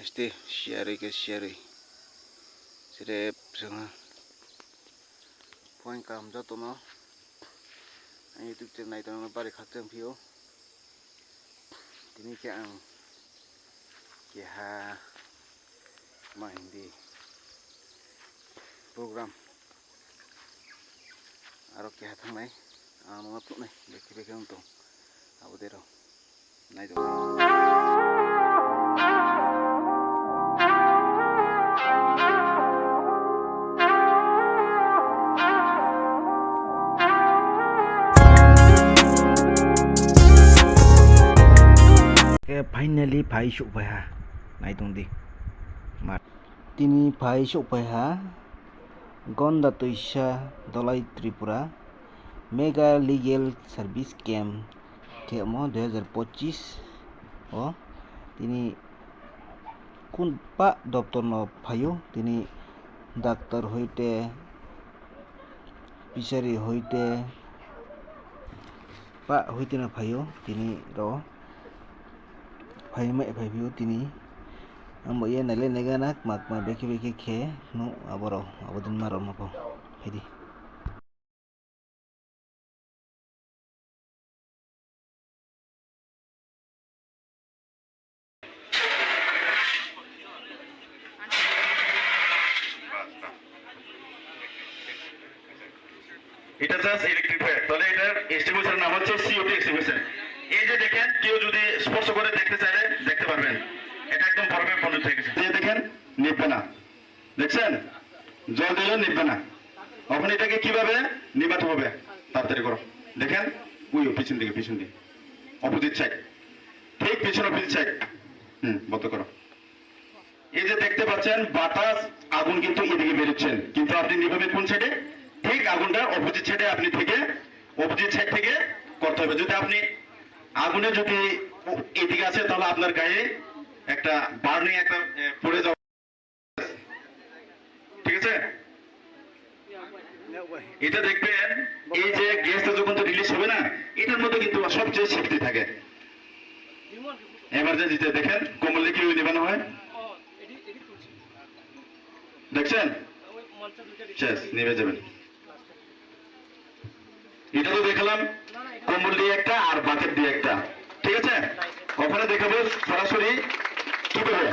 Este share ke share sire sanga point kam jato no YouTube channel nai tang bari khatang phio tini ke ang ke ha ma hindi program aro ke ha thang nai ang ma tu nai dekhi bekhe untung abo dero nai do finally phai shuk bai ha nai tung di ma tini phai shuk bai ha gonda tuisha dolai tripura mega legal service camp kemo 2025 o tini kun pa doptor no phayo tini doctor hoite pisari hoite pa hoite na phayo tini ro Phai view tini ambo ye nale neganak makma beki khe no aboro abodin maro mapo hedi এটা just ইলেকট্রিফায়ার তাহলে এটার এস্টিমেশনের নাম হচ্ছে COT estimation এই যে দেখেন কেউ যদি স্পর্শ করে দেখতে চাইলে দেখতে পারবেন এটা একদম বরফে পরিণত হয়ে গেছে যে দেখেন নিভবে না দেখছেন জল দিলেও নিভবে না এখন এটাকে কিভাবে নিভাতে হবে তাড়াতাড়ি করো দেখেন ওই পিছন দিকে অপোজিট সাইড ঠিক পিছন অপোজিট সাইড বন্ধ করো এই যে দেখতে পাচ্ছেন বাতাস আগুন কিন্তু এদিকে বেরোচ্ছেন কিন্তু আপনি নিভাবেন কোন সাইডে ঠিক আগুনটা অপোজিট সাইডে আপনি থেকে অপোজিট সাইড থেকে করতে হবে যদি আপনি আগুনে যদি এদিকে আছে তাহলে আপনার গায়ে একটা বার্নিং একটা পড়ে যাবে ঠিক আছে এটা দেখবেন এই যে গ্যাসটা যখন তো রিলিজ হবে না এটার মধ্যে কিন্তু সবচেয়ে সেফটি থাকে এমার্জেন্সিতে দেখেন কমলে কি নিবানো হয় দেখছেন শেষ নিভে যাবেন এটা তো দেখালাম কম্বল দিয়ে একটা আর বাকেট দিয়ে একটা ঠিক আছে ওখানে দেখাবো সরাসরি কিভাবে